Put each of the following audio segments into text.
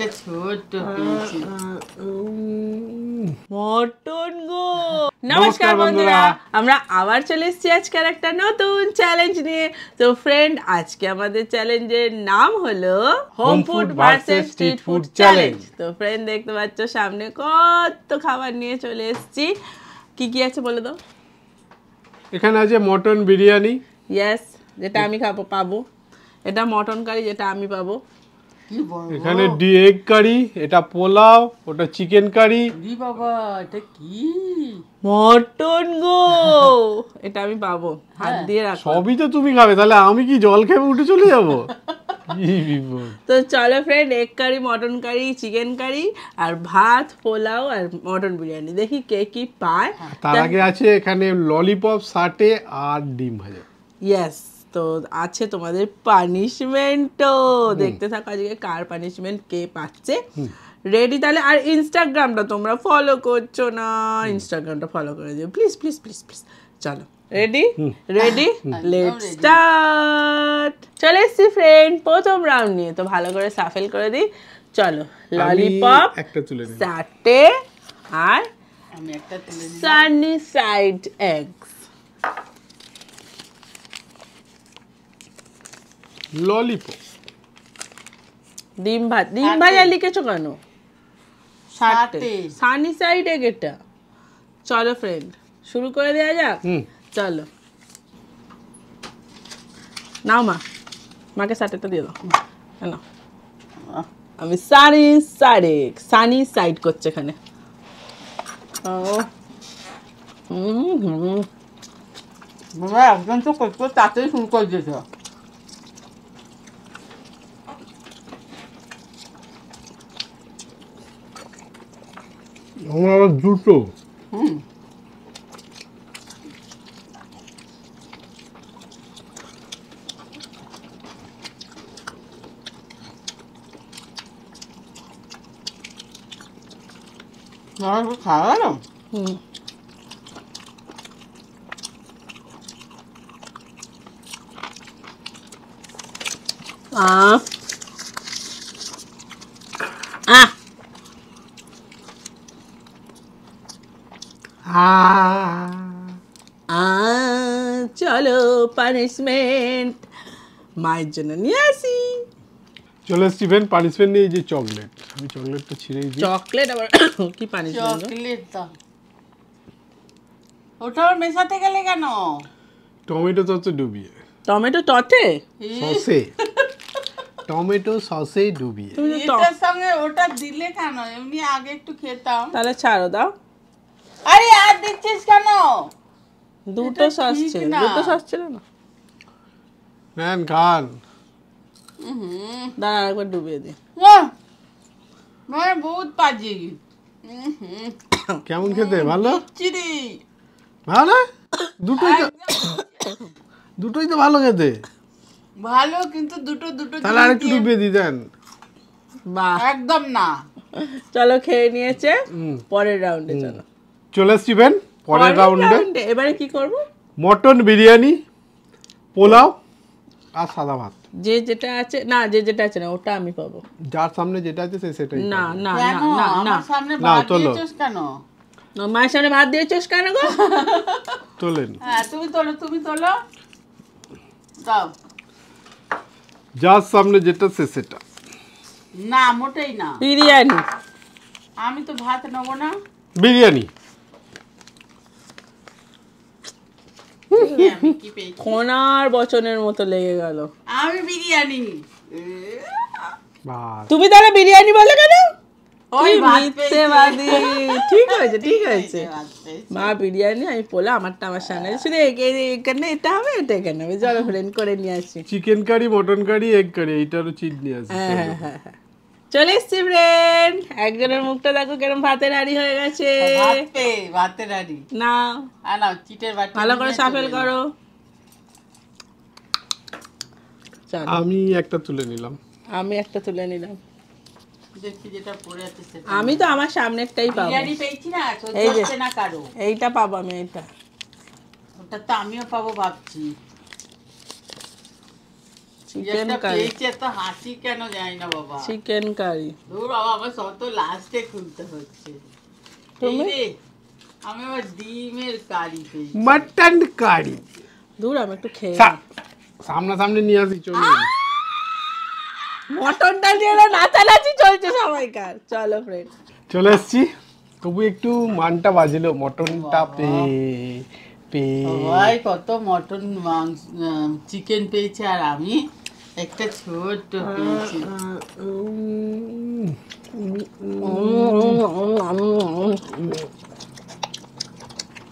একটা ছোট্ট পেয়েছি মটন গো। নমস্কার বন্ধুরা, আমরা আবার চলে এসেছি আজকের একটা নতুন চ্যালেঞ্জ নিয়ে। তো ফ্রেন্ড, আজকে আমাদের চ্যালেঞ্জের নাম হলো home food versus street food challenge. তো ফ্রেন্ড, দেখতে পাচ্ছ সামনে কত খাবার নিয়ে চলে এসেছি। কি কি আছে বলে দাও। এখানে আছে মটন বিরিয়ানি, ইয়েস, যেটা আমি পাবো। এটা মটন কারি, যেটা আমি পাবো। এখানে এগ কারি, এটা পোলাও, ওটা চিকেন কারি। বাবা, এটা কি? মটন গো। এটা আমি পাবো, হাত দিয়ে রাখো। সবই তো তুমি খাবে, তাহলে আমি কি জল খেয়ে উঠে চলে যাবো? তো চলো friend, egg curry, mutton curry, chicken curry আর ভাত, পোলাও আর মটন বিরিয়ানি, দেখি কে কি পায়। তার আগে আছে এখানে ললিপপ, সাটে আর ডিম ভাজা। ইয়েস, তো আছে তোমাদের পানিশমেন্টও। দেখতে থাকো আজকে কার পানিশমেন্ট কে পাচ্ছে। রেডি তাহলে? আর ইনস্টাগ্রামটা তোমরা ফলো করছো না, ইনস্টাগ্রামটা ফলো করে দিও প্লিজ প্লিজ প্লিজ প্লিজ। চলো, রেডি রেডি, লেটস স্টার্ট। চলে এসছি ফ্রেন্ড প্রথম রাউন্ড নিয়ে। তো ভালো করে সাফেল করে দিই। চলো, ললিপপ, একটা তুলে নিই, সাটে আর আমি একটা তুলে নিই। Sunny side eggs. ললিপপ, ডিম ভাজা লিখেছো কেন? সাটে, সানি সাইড এগ এটা। চলো ফ্রেন্ড, শুরু করে দেওয়া যাক। চলো নাও মা, মাকে সাটেটা দিয়ে দাও। না, আমি সানি সাইড করছে এখানে। বাবা একজন তো করতে তাতেই শুরু করে দিয়েছ। আমার আবার দুটো। খাওয়া গেল। চলো পানিশমেন্ট মায়ের জন্য নিয়ে আসি। চলে স্টিভেন, পানিশমেন্ট নিয়ে, যে চকলেট, আমি চকলেটটা ছিঁড়ে দিই। চকলেট আবার কি পানিশমেন্ট? চকলেট দাও। ওটা ওর মেশাতে গেলে কেন? টমেটো সসে ডুবিয়ে। টমেটো টটে সসে, টমেটো সসে ডুবিয়ে। এটার সঙ্গে ওটা দিলে কেন? এমনি আগে একটু খেতাম। তাহলে ছাড়ো, দাও। আরে আর দিচ্ছিস কেন? দুটো সস ছিল, দুটো সস ছিল না। নেন খান। দাঁড়া, একবার ডুবিয়ে দি। মানে বহুত পাজি। কেমন খেতে? ভালো? চিড়ি ভালো না? দুটোই তো ভালো খেতে। ভালো, কিন্তু দুটো তাহলে আরেকটু ডুবিয়ে দি দেন। বাহ, একদম না। চলো, খেয়ে নিয়েছে। পরের রাউন্ডে চলো। চলে স্টিভেন, পরের রাউন্ডে। এবারে কি করব? মটন বিরিয়ানি, পোলাও আর সাদা ভাত। যে যেটা আছে না, যে যেটা আছে না, ওটা আমি পাবো। যার সামনে যেটা আছে সেটাই। না না কেন না না না, আমার সামনে ভাত দিয়েছিস কেন? মায়ের সামনে ভাত দিয়েছিস কেন গো? তোলেন। হ্যাঁ, তুমি তোলো দাও। যার সামনে যেটা সেটা। না, মোটেই না। বিরিয়ানি। আমি তো ভাত নেবো না। বিরিয়ানি। আমি কি পেয়েছি? খোনার বচনের মতো লেগে গেল। আমি বিরিয়ানি। বাস। তুমি তাহলে বিরিয়ানি বলে কেন? ওই ভাত মিথ্যেবাদী। ঠিক হয়েছে, ঠিক হয়েছে। ভাত পেয়েছি। মা বিরিয়ানি, আমি পোলা, আমারটা আমার সামনে। শুধু এখানে এটা হবে, এটা এখানে হবে। চলো ফ্রেন্ড, করে নিয়ে আসি। Chicken curry, mutton curry, egg curry, এইটারও চিট নিয়ে আসি। হ্যাঁ, চলে এসছি ফ্রেন্ড। একজনের মুখটা দেখো কেরম ভাতের হাড়ি হয়ে গেছে। ভাতের হাড়ি না, নাও, চিটের বাটি ভালো করে সাফেল করো। চলো, আমি একটা তুলে নিলাম। আমি একটা তুলে নিলাম। দেখি যেটা পড়ে আছে সেটা। আমি তো আমার সামনেরটাই পাবো। বিরিয়ানি পেয়েছি না, এই যে। হচ্ছে না কারো। এইটা পাবো আমি, এইটা। ওটা তো আমিও পাবো ভাবছি। চিকেন একটা কারি, পেয়েছি, এত হাসি কেন যায় না বাবা? Chicken curry. দূর বাবা, আমার সব তো লাস্টে খুলতে হচ্ছে। এই তুমি? রে, আমি আবার ডিমের কারি পেয়েছি। মাটন কারি দূর আমি একটু খেয়ে নিই। সামনাসামনি নিয়ে আসি, চলুন। মটনটা নিয়ে না নাচানাচি চলছে সবাইকার। চলো ফ্রেন্ড, চলে এসছি, তবু একটু মানটা বাজলো মটনটা পেয়ে সবাই কত মটন মাংস চিকেন পেয়েছে, আর আমি একটা ছোট্ট পেয়েছি।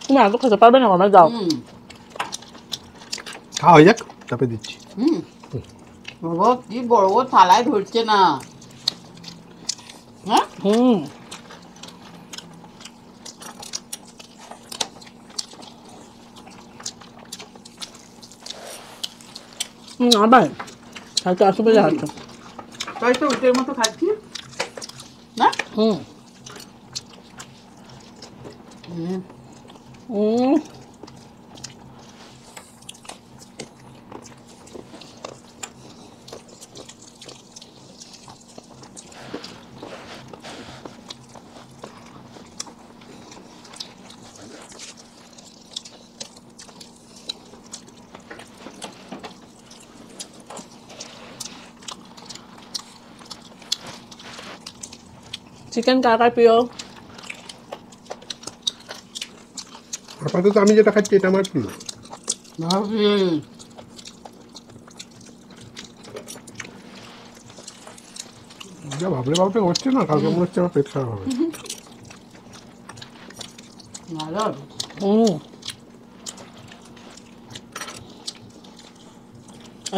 তুমি এত খেতে পারবে না মামা, যাও। হুম খাওয়া হয়ে যাক, তারপরে দিচ্ছি। হুম বাবা, কি বড় বড় থালায় ধরছে না। হ্যাঁ, হুম, আবার হয়তো অসুবিধা হচ্ছে। তাই তো উটের মতো খাচ্ছি না। হুম হুম, হুম, চিকেন কার কার প্রিয়? আপাতত আমি যেটা খাচ্ছি এটা আমার প্রিয়। ভাবছি যা ভাবলে ভাবলে হচ্ছে না, কালকে মনে হচ্ছে আমার পেট খারাপ হবে। ভালো হবে। হুম,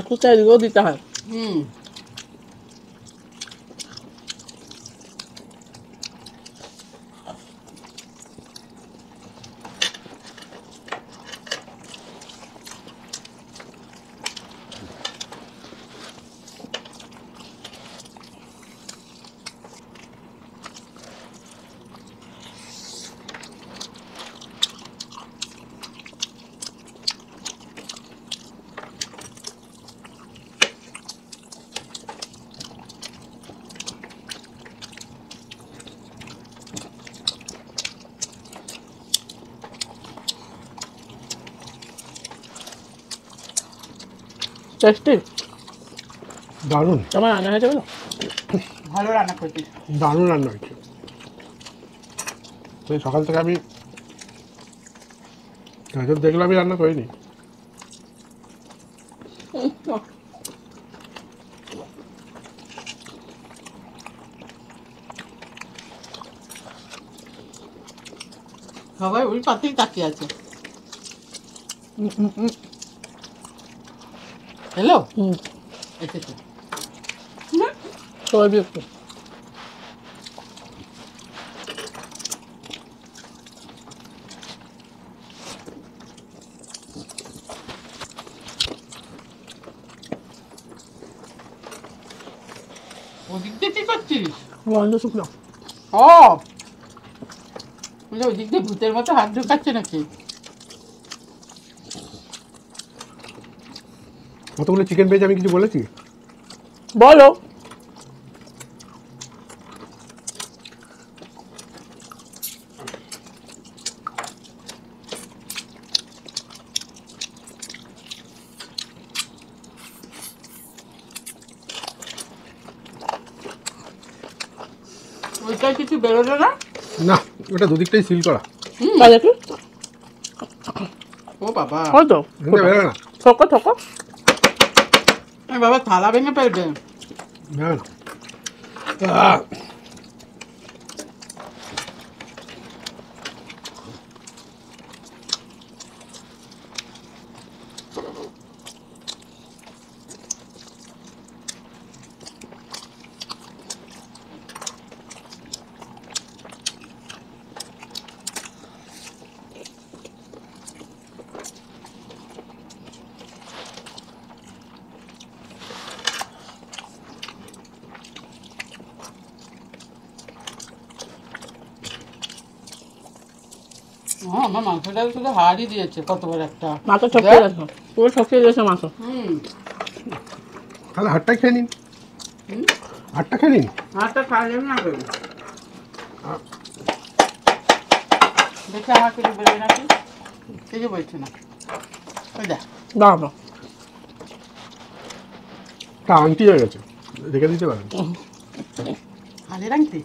একটু তেলও দিতে হয়। হুম, টেস্টি, দারুণ তোমার রান্না হয়েছে বলো? ভালো রান্না করছিস। দারুণ রান্না হয়েছে। তো এই সকাল থেকে আমি দেখলাম আমি রান্না করিনি। সবাই ওই পাশেই তাকিয়ে আছে। হ্যালো, হুম, এসেছে। সবাই একটু ওদিক দিয়ে কি করছিস? গন্ধ শুকনো। ও বলে ওদিক দিয়ে ভূতের মতো হাত ঢুকাচ্ছে নাকি? কতগুলো চিকেন পেয়েছি, আমি কিছু বলেছি? বলো। ওইটাই কিছু বেরোলো না। না, ওটা দুদিকটাই সিল করা। তাই দেখি। ও বাবা, হয়তো এটা বেরোবে না, থকো থকো। এ বাবা থালা ভেঙে ফেলবে। বেরোবে না। হ্যাঁ, আমার মাংসটা শুধু হাড়ই দিয়েছে, কত বড় একটা। মাথা ঠকিয়ে গেছে, পুরো ঠকিয়ে গেছে মাথা। হুম, তাহলে হাটটা খেয়ে নিন, হুম? হাটটা খেয়ে নিন। হাতটা খাইলে না বেরো। দেখে আমার কিছু বেরোয় নাকি? কিছু বলছে না। ওই দেখ। বাবা তা আংটি হয়ে গেছে, রেখে দিতে পারেন। হাতের আংটি?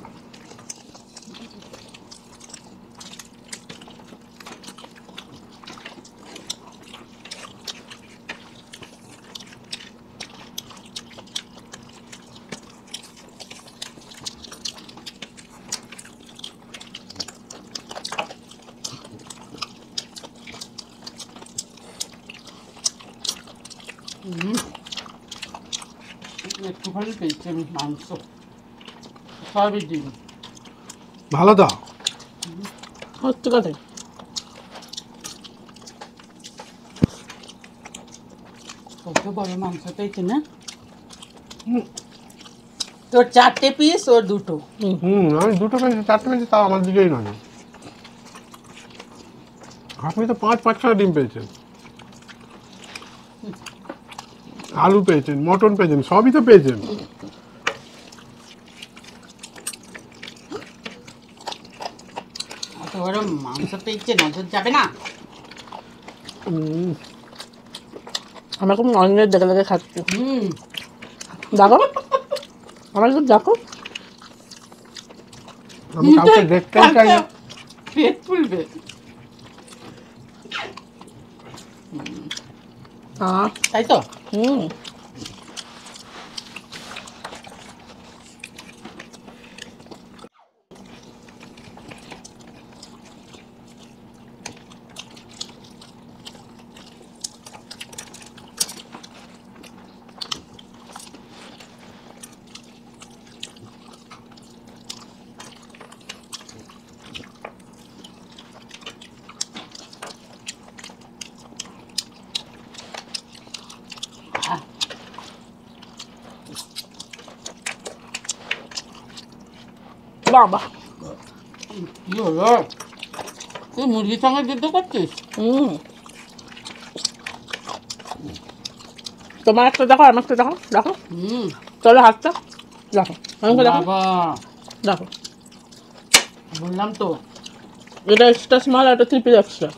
একটুখানি পেয়েছি আমি মাংস, সবই ডিম। ভালো তো, সত্যি কথা। কত বড় মাংস পেয়েছি না? তোর 4টে পিস, ওর 2টো। আমি 2টো পেয়েছি, 4টে পেয়েছি, তাও আমার দিকেই নয়। আপনি তো 5-6টা ডিম পেয়েছেন, আলু পেয়েছেন, মটন পেয়েছেন, সবই তো পেয়েছেন। অত বড় মাংস পেয়েছে, নজর যাবে না? আমরা খুব ননভেজ দেখে দেখে খাচ্ছি। হুম। দেখো আমার একটু দেখো। আমি কাউকে দেখতেই চাই না। পেট ফুলবে। তাই তো? হুম বাবা কি হলো? তুই মুরগির সঙ্গে যুদ্ধ করছিস? তোমার একটা দেখো, আমার একটা দেখো, দেখো হুম। চলো হাতটা দেখো, আমাকে দেখো, বাবা, দেখো বললাম তো। এটা এক্সট্রা স্মল, এটা 3 পিস এক্সট্রা।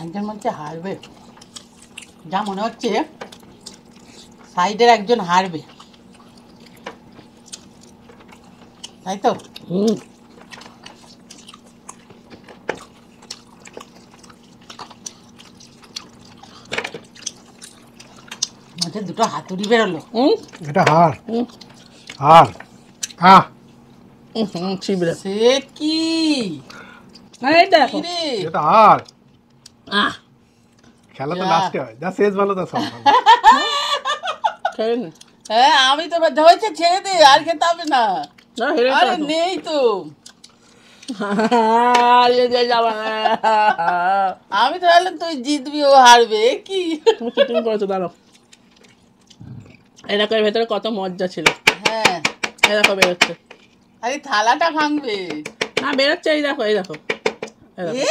একজন বলছে হারবে, যা মনে হচ্ছে সাইডের একজন হারবে, তাই তো? মাঝে 2টো হাতুড়ি বেরোলো। এটা হার, হার, হ্যাঁ ছিবড়ে সে কি এই দেখো কি রে? এটা হার। আহ খেলা তো যা। লাস্টে হয়, যা শেষ ভালো তা সব ভালো। খেয়ে নে। হ্যাঁ, আমি তো হয়েছে, ছেড়ে দে, আর খেতে হবে না। না হেরে আরে নেই তো। আমি তো ভাবলাম তুই জিতবি, ও হারবে। কি তুমি চিটিং করেছো, দাঁড়াও। এই দেখো এর ভেতরে কত মজা ছিল। হ্যাঁ, এই দেখো বেরোচ্ছে, আরে থালাটা ভাঙবে। না বেরোচ্ছে, এই দেখো, এই দেখো, এই দেখো। এ!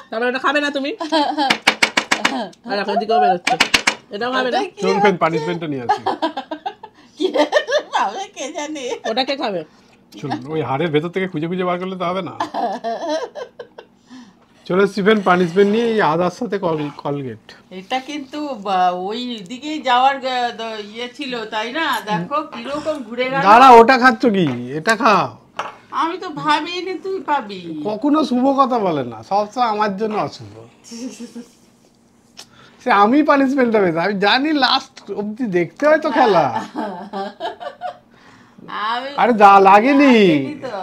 তারপরে এটা খাবে না তুমি? আর দেখো এদিকেও বেরোচ্ছে, এটাও খাবে না। ওটা কি চলুন পানিশমেন্টটা নিয়ে আসি। কে পাবে কে জানে? ওটা কে খাবে? চলুন, ওই হাড়ের ভেতর থেকে খুঁজে খুঁজে বার করলে তো হবে না। চলো স্টিফেন, পানিশমেন্ট নিয়ে এই আদার সাথে কলগেট। এটা কিন্তু ওই দিকেই যাওয়ার ইয়ে ছিল, তাই না? দেখো কিরকম ঘুরে গেল। দাঁড়া, ওটা খাচ্ছ কি? এটা খাও। আমি তো ভাবিনি তুই পাবি। কখনো শুভ কথা বলে না, সবসময় আমার জন্য অশুভ। সে আমি পানিশমেন্টটা পেয়েছি, আমি জানি লাস্ট অব্দি দেখতে হয় তো খেলা। আমি আরে যা লাগেনি, লাগেনি তো।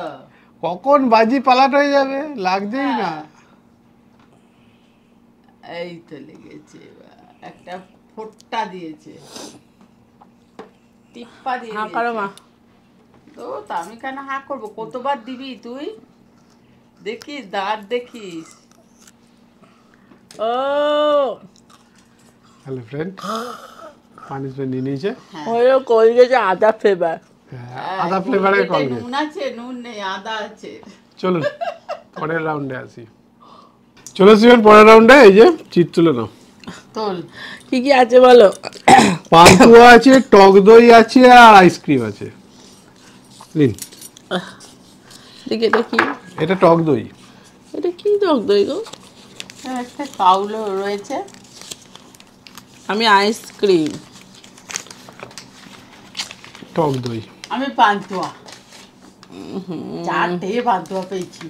কখন বাজি পালাট হয়ে যাবে, লাগছেই না। এই তো লেগেছে এবার। একটা ফোঁটা দিয়েছে, টিপ্পা দিয়ে হ্যাঁ করো মা। দিয়েছে। তো আমি কেন হা করবো? কতবার দিবি তুই? দেখিস, দাঁত দেখিস। ও হ্যালো ফ্রেন্ড, পানিশমেন্ট নিয়ে নিয়েছে। হলো কোলগেটে আদা ফ্লেভার। আদা ফ্লেভারের এতে কলগেট। নুন আছে? নুন নেই, আদা আছে। চলুন পরের রাউন্ডে আসি। চলে আসবেন পরের রাউন্ডে। এই যে চিট তুলে নাও। তোল। কি কি আছে বলো? পান্তুয়া আছে, টক দই আছে, আর আইসক্রিম আছে। নিন, দেখি এটা কি? এটা টক দই। এটা কি টক দই গো? একটা কাউলো রয়েছে। আমি আইসক্রিম। টক দই। আমি পান্তুয়া। চারটে পান্তুয়া পেয়েছি।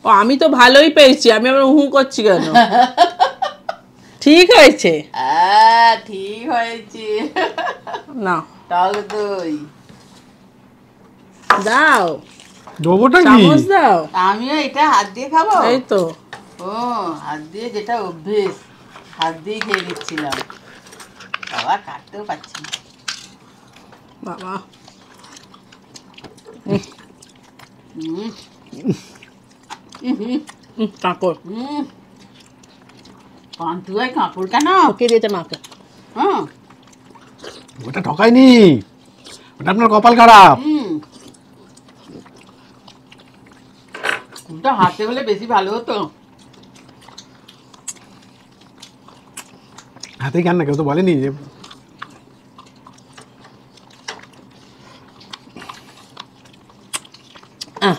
ও আমি তো ভালোই পেয়েছি, আমি আবার উহু করছি কেন? ঠিক হয়েছে ঠিক হয়েছে। না টক দই। দাও, দেবোটা কি? চামচ দাও। আমিও এটা হাত দিয়ে খাবো। এই তো ও, হাত দিয়ে যেটা অভ্যেস, হাত দিয়ে খেয়ে নিচ্ছিলাম। বাবা কাটতেও পারছি না। বাবা হুম, কাঁকড় হুম। পান্তুয়ায় কাঁকড় কেন? কে দিয়েছে মাকে? হ্যাঁ। ওটা ঠকায়নি, ওটা আপনার কপাল খারাপ। ওটা হাতে হলে বেশি ভালো হতো। হাতে কেন না, কেউ তো বলেনি যে। আহ,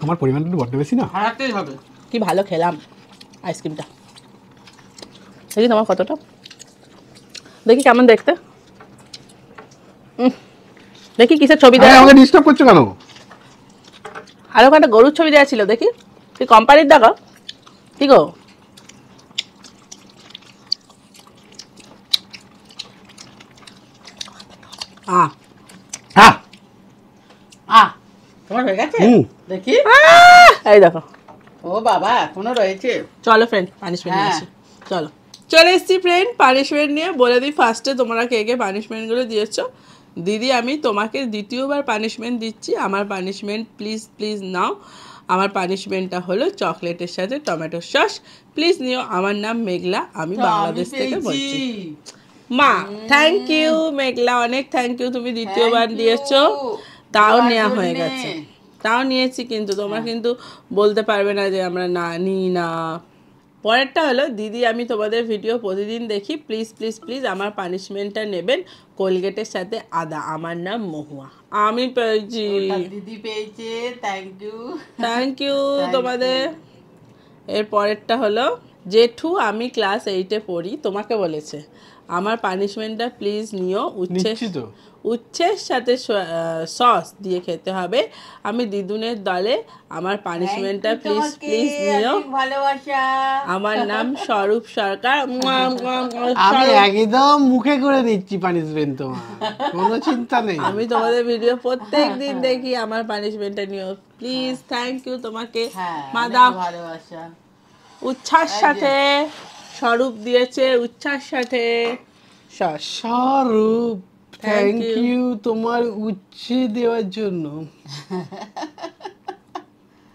আমার পরিমাণটা একটু বড্ড বেশি না? হারাতেই হবে। কি ভালো খেলাম আইসক্রিমটা। দেখি তোমার কতটা, দেখি কেমন দেখতে। দেখি কিসের ছবি আরে দেওয়া? আমাকে ডিস্টার্ব করছো কেন? আরো একটা গরুর ছবি দেওয়া ছিল, দেখি কি কোম্পানির দেখো। কি গো? আহ হ্যাঁ। তোমার হয়ে গেছে? হুম। দেখি। এই দেখো। ও বাবা, এখনো রয়েছে। চলো ফ্রেন্ড পানিশমেন্ট নিয়ে হ্যাঁ। আসি। চলো চলে এসছি ফ্রেন্ড পানিশমেন্ট নিয়ে। বলে দিই ফার্স্টে তোমরা কে কে পানিশমেন্টগুলো দিয়েছো। দিদি আমি তোমাকে দ্বিতীয়বার পানিশমেন্ট দিচ্ছি। আমার পানিশমেন্ট প্লিজ প্লিজ নাও। আমার পানিশমেন্টটা হলো চকলেটের সাথে টমেটো সস। প্লিজ নিও। আমার নাম মেঘলা, আমি তো বাংলাদেশ আমি থেকে পেয়েছি। বলছি। মা থ্যাংক ইউ মেঘলা, অনেক থ্যাংক ইউ। তুমি দ্বিতীয়বার Thank you দিয়েছো, তাও দেওয়ার নেওয়া হয়ে জন্যে। গেছে। তাও নিয়েছি, কিন্তু তোমরা কিন্তু বলতে পারবে না যে আমরা না নিই না। পরেরটা হলো দিদি আমি তোমাদের ভিডিও প্রতিদিন দেখি, প্লিজ প্লিজ প্লিজ আমার পানিশমেন্টটা নেবেন কোলগেটের সাথে আদা। আমার নাম মহুয়া, আমি পেয়েছি। ওটা দিদি পেয়েছে। Thank you. থ্যাংক ইউ তোমাদের। এর পরেরটা হলো জেঠু আমি ক্লাস 8-এ পড়ি, তোমাকে বলেছে আমার পানিশমেন্টটা প্লিজ নিও। নিচ্ছি তো। উচ্ছের সাথে সস দিয়ে খেতে হবে। আমি দিদুনের দলে, আমার পানিশমেন্টটা প্লিজ প্লিজ নিও। ভালোবাসা। আমার নাম স্বরূপ সরকার। মুয়া, মুয়া, মুয়া, আমি স্বরূপ। একদম মুখে করে দিচ্ছি পানিশমেন্ট তোমার, কোনো চিন্তা নেই। আমি তোমাদের ভিডিও প্রত্যেক দিন দেখি, আমার পানিশমেন্টটা নিও প্লিজ। থ্যাংক ইউ তোমাকে হ্যাঁ, মা। অনেক দাও। ভালোবাসা। উচ্ছ্বাস সাথে স্বরূপ দিয়েছে, উচ্ছ্বাস সাথে সস। স্বরূপ থ্যাংক you. ইউ তোমার উচ্ছে দেওয়ার জন্য।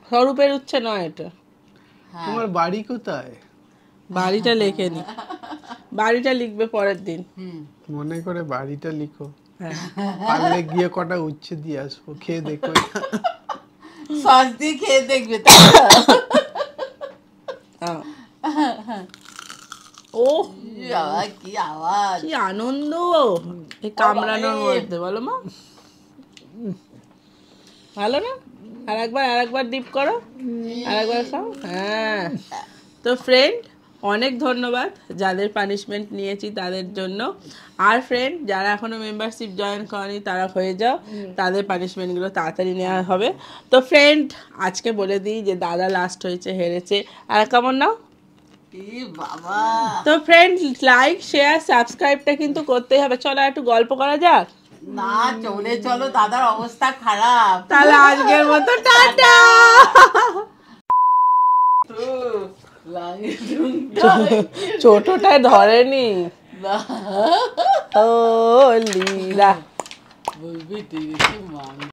স্বরূপের উচ্ছে নয় এটা। তোমার বাড়ি কোথায়? বাড়িটা লেখে নি, বাড়িটা লিখবে পরের দিন। মনে করে বাড়িটা লিখো, হ্যাঁ। পারলে গিয়ে কটা উচ্ছে দিয়ে আসবো, খেয়ে দেখো। সস দিয়ে খেয়ে দেখবে তো। হ্যাঁ। ও বাবা, কি আওয়াজ। কি আনন্দ এই কামড়ানোর মধ্যে, বলো মা? ভালো না? আরেকবার ডিপ করো, আরেকবার খাও। হ্যাঁ। তো ফ্রেন্ড অনেক ধন্যবাদ যাদের পানিশমেন্ট নিয়েছি তাদের জন্য। আর ফ্রেন্ড যারা এখনো মেম্বারশিপ জয়েন করেনি তারা হয়ে যাও, তাদের পানিশমেন্টগুলো তাড়াতাড়ি নেওয়া হবে। তো ফ্রেন্ড আজকে বলে দিই যে দাদা লাস্ট হয়েছে, হেরেছে। আর কেমন নাও? এ বাবা তো ফ্রেন্ড লাইক শেয়ার সাবস্ক্রাইবটা কিন্তু করতেই হবে। চলো একটু গল্প করা যাক। না চলে চলো, দাদার অবস্থা খারাপ। তাহলে আজকের মতো টাটা। ছোটটায় ধরেনি। ও লীলা বলবি ঠিক আছে।